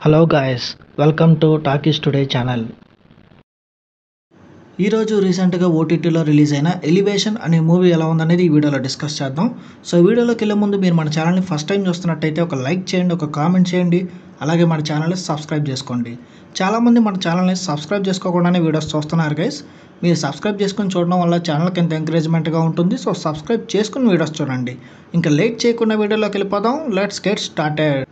Hello guys, welcome to talkies today channel. ఈరోజు రీసెంట్గా ఓటీటీలో రిలీజ్ అయిన ఎలివేషన్ అనే మూవీ ఎలా ఉందనేది ఈ వీడియోలో డిస్కస్ చేద్దాం. సో వీడియోలోకి వెళ్ళే ముందు మీరు మన ఛానల్ని ఫస్ట్ టైం చూస్తున్నట్టయితే ఒక లైక్ చేయండి, ఒక కామెంట్ చేయండి, అలాగే మన ఛానల్ని సబ్స్క్రైబ్ చేసుకోండి. చాలామంది మన ఛానల్ని సబ్స్క్రైబ్ చేసుకోకుండానే వీడియోస్ చూస్తున్నారు గైస్. మీరు సబ్స్క్రైబ్ చేసుకుని చూడడం వల్ల ఛానల్కి ఎంత ఎంకరేజ్మెంట్గా ఉంటుంది. సో సబ్స్క్రైబ్ చేసుకుని వీడియోస్ చూడండి. ఇంకా లేట్ చేయకుండా వీడియోలోకి వెళ్ళిపోదాం. Let's get started.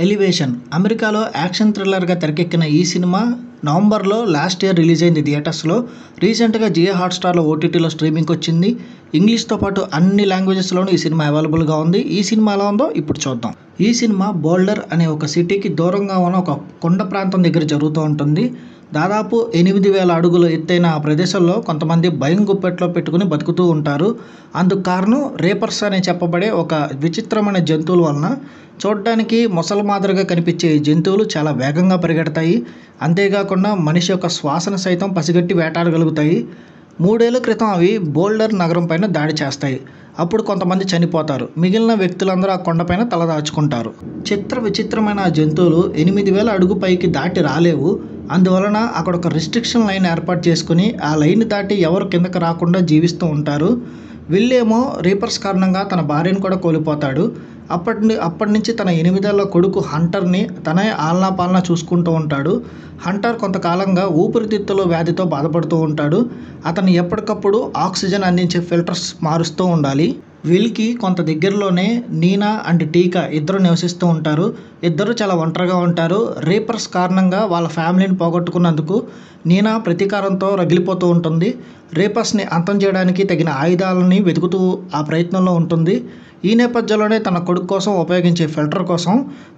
ఎలివేషన్ అమెరికాలో యాక్షన్ థ్రిల్లర్గా తెరకెక్కిన ఈ సినిమా నవంబర్లో లాస్ట్ ఇయర్ రిలీజ్ అయింది థియేటర్స్లో. రీసెంట్గా జియో హాట్స్టార్లో ఓటీటీలో స్ట్రీమింగ్కి వచ్చింది. ఇంగ్లీష్తో పాటు అన్ని లాంగ్వేజెస్లోనూ ఈ సినిమా అవైలబుల్గా ఉంది. ఈ సినిమా ఎలా ఉందో ఇప్పుడు చూద్దాం. ఈ సినిమా బోల్డర్ అనే ఒక సిటీకి దూరంగా ఉన్న ఒక కొండ ప్రాంతం దగ్గర జరుగుతూ ఉంటుంది. దాదాపు 8,000 అడుగుల ఎత్తైన ఆ ప్రదేశంలో కొంతమంది భయం గుప్పెట్లో పెట్టుకుని బతుకుతూ ఉంటారు. అందుకు కారణం రేపర్స్ అని చెప్పబడే ఒక విచిత్రమైన జంతువుల వలన. చూడడానికి మొసలి మాదిరిగా కనిపించే ఈ జంతువులు చాలా వేగంగా పరిగెడతాయి. అంతేకాకుండా మనిషి యొక్క శ్వాసను సైతం పసిగట్టి వేటాడగలుగుతాయి. 3 ఏళ్ల క్రితం అవి బోల్డర్ నగరం పైన దాడి చేస్తాయి. అప్పుడు కొంతమంది చనిపోతారు. మిగిలిన వ్యక్తులందరూ ఆ కొండపైన తలదాచుకుంటారు. విచిత్రమైన ఆ జంతువులు 8,000 అడుగు పైకి దాటి రాలేవు. అందువలన అక్కడ ఒక రిస్ట్రిక్షన్ లైన్ ఏర్పాటు చేసుకుని ఆ లైన్ దాటి ఎవరు కిందకి రాకుండా జీవిస్తూ ఉంటారు. విల్లేమో రీపర్స్ కారణంగా తన భార్యను కూడా కోల్పోతాడు. అప్పటి నుంచి తన 8 ఏళ్ల కొడుకు హంటర్ని తనే ఆలనా పాలనా చూసుకుంటూ ఉంటాడు. హంటర్ కొంతకాలంగా ఊపిరితిత్తుల వ్యాధితో బాధపడుతూ ఉంటాడు. అతను ఎప్పటికప్పుడు ఆక్సిజన్ అందించే ఫిల్టర్స్ మారుస్తూ ఉండాలి. విల్కి కొంత దగ్గరలోనే నీనా అండ్ టీకా ఇద్దరు నివసిస్తూ ఉంటారు. ఇద్దరు చాలా ఒంటరిగా ఉంటారు. రీపర్స్ కారణంగా వాళ్ళ ఫ్యామిలీని పోగొట్టుకున్నందుకు నీనా ప్రతీకారంతో రగిలిపోతూ ఉంటుంది. రీపర్స్ని అంతం చేయడానికి తగిన ఆయుధాలని వెతుకుతూ ఆ ప్రయత్నంలో ఉంటుంది. ఈ నేపథ్యంలోనే తన కొడుకు కోసం ఉపయోగించే ఫిల్టర్ కోసం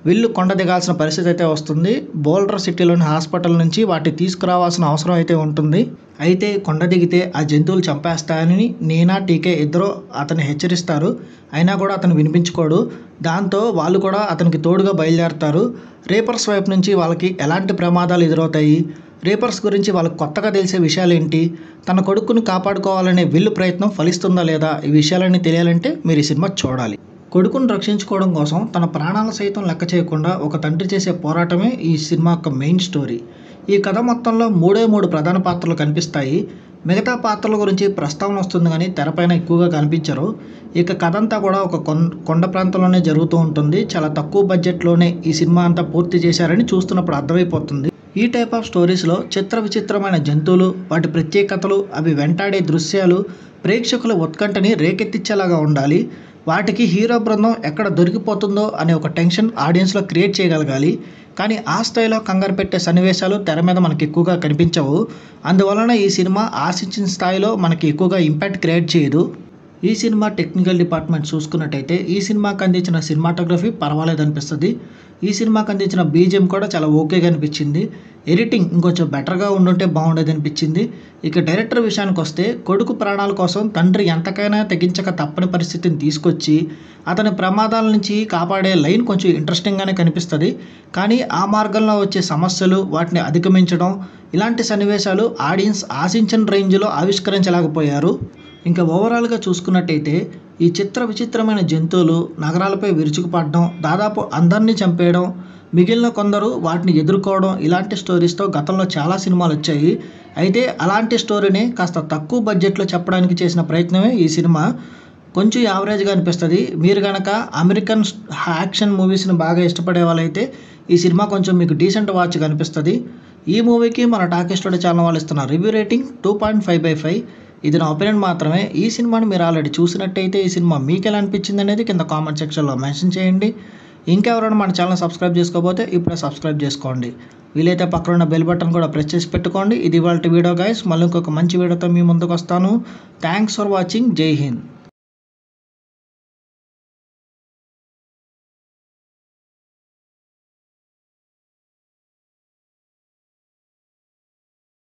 విల్లు కొండ దిగాల్సిన పరిస్థితి అయితే వస్తుంది. బోల్డర్ సిటీలోని హాస్పిటల్ నుంచి వాటిని తీసుకురావాల్సిన అవసరం అయితే ఉంటుంది. అయితే కొండ దిగితే ఆ జంతువులు చంపేస్తాయని నీనా టీకే ఇద్దరు అతన్ని హెచ్చరిస్తారు. అయినా కూడా అతను వినిపించుకోడు. దాంతో వాళ్ళు కూడా అతనికి తోడుగా బయలుదేరుతారు. రీపర్స్ వైపు నుంచి వాళ్ళకి ఎలాంటి ప్రమాదాలు ఎదురవుతాయి, రీపర్స్ గురించి వాళ్ళకి కొత్తగా తెలిసే విషయాలు ఏంటి, తన కొడుకుని కాపాడుకోవాలనే విల్లు ప్రయత్నం ఫలిస్తుందా లేదా, ఈ విషయాలన్నీ తెలియాలంటే మీరు ఈ సినిమా చూడాలి. కొడుకును రక్షించుకోవడం కోసం తన ప్రాణాలు సైతం లెక్క చేయకుండా ఒక తండ్రి చేసే పోరాటమే ఈ సినిమా యొక్క మెయిన్ స్టోరీ. ఈ కథ మొత్తంలో 3 ప్రధాన పాత్రలు కనిపిస్తాయి. మిగతా పాత్రల గురించి ప్రస్తావన వస్తుంది కానీ తెరపైన ఎక్కువగా కనిపించరు. ఇక కథ అంతా కూడా ఒక కొండ ప్రాంతంలోనే జరుగుతూ ఉంటుంది. చాలా తక్కువ బడ్జెట్లోనే ఈ సినిమా అంతా పూర్తి చేశారని చూస్తున్నప్పుడు అర్థమైపోతుంది. ఈ టైప్ ఆఫ్ స్టోరీస్లో విచిత్రమైన జంతువులు, వాటి ప్రత్యేకతలు, అవి వెంటాడే దృశ్యాలు ప్రేక్షకుల ఉత్కంఠని రేకెత్తించేలాగా ఉండాలి. వాటికి హీరో బృందం ఎక్కడ దొరికిపోతుందో అనే ఒక టెన్షన్ ఆడియన్స్లో క్రియేట్ చేయగలగాలి. కానీ ఆ స్థాయిలో కంగారు పెట్టే సన్నివేశాలు తెర మీద మనకి ఎక్కువగా కనిపించవు. అందువలన ఈ సినిమా ఆశించిన స్థాయిలో మనకి ఎక్కువగా ఇంపాక్ట్ క్రియేట్ చేయదు. ఈ సినిమా టెక్నికల్ డిపార్ట్మెంట్ చూసుకున్నట్టయితే ఈ సినిమాకి అందించిన సినిమాటోగ్రఫీ పర్వాలేదు అనిపిస్తుంది. ఈ సినిమాకి అందించిన బీజిఎం కూడా చాలా ఓకేగా అనిపించింది. ఎడిటింగ్ ఇంకొంచెం బెటర్గా ఉండుంటే బాగుండేది అనిపించింది. ఇక డైరెక్టర్ విషయానికి వస్తే కొడుకు ప్రాణాల కోసం తండ్రి ఎంతకైనా తెగించక తప్పని పరిస్థితిని తీసుకొచ్చి అతని ప్రమాదాల నుంచి కాపాడే లైన్ కొంచెం ఇంట్రెస్టింగ్గానే కనిపిస్తుంది. కానీ ఆ మార్గంలో వచ్చే సమస్యలు, వాటిని అధిగమించడం, ఇలాంటి సన్నివేశాలు ఆడియన్స్ ఆశించిన రేంజ్లో ఆవిష్కరించలేకపోయారు. ఇంకా ఓవరాల్గా చూసుకున్నట్టయితే ఈ విచిత్రమైన జంతువులు నగరాలపై విరుచుకుపడడం, దాదాపు అందరినీ చంపేయడం, మిగిలిన కొందరు వాటిని ఎదుర్కోవడం, ఇలాంటి స్టోరీస్తో గతంలో చాలా సినిమాలు వచ్చాయి. అయితే అలాంటి స్టోరీని కాస్త తక్కువ బడ్జెట్లో చెప్పడానికి చేసిన ప్రయత్నమే ఈ సినిమా. కొంచెం యావరేజ్గా అనిపిస్తుంది. మీరు కనుక అమెరికన్ యాక్షన్ మూవీస్ని బాగా ఇష్టపడే వాళ్ళైతే ఈ సినిమా కొంచెం మీకు డీసెంట్ వాచ్గా అనిపిస్తుంది. ఈ మూవీకి మన టాకీస్ టుడే ఛానల్ వాళ్ళు ఇస్తున్న రివ్యూ రేటింగ్ 2.5/5. ఇది నా ఒపీనియన్ మాత్రమే. ఈ సినిమాని మీరు ఆల్రెడీ చూసినట్టయితే ఈ సినిమా మీకు ఎలా అనిపించింది అనేది కింద కామెంట్ సెక్షన్లో మెన్షన్ చేయండి. ఇంకెవరైనా మన ఛానల్ సబ్స్క్రైబ్ చేసుకోకపోతే ఇప్పుడే సబ్స్క్రైబ్ చేసుకోండి. వీలైతే పక్కన ఉన్న బెల్ బటన్ కూడా ప్రెస్ చేసి పెట్టుకోండి. ఇది ఇవాల్టి వీడియో గైస్. మళ్ళీ ఇంకొక మంచి వీడియోతో మీ ముందుకు వస్తాను. Thanks for watching. జై హింద్.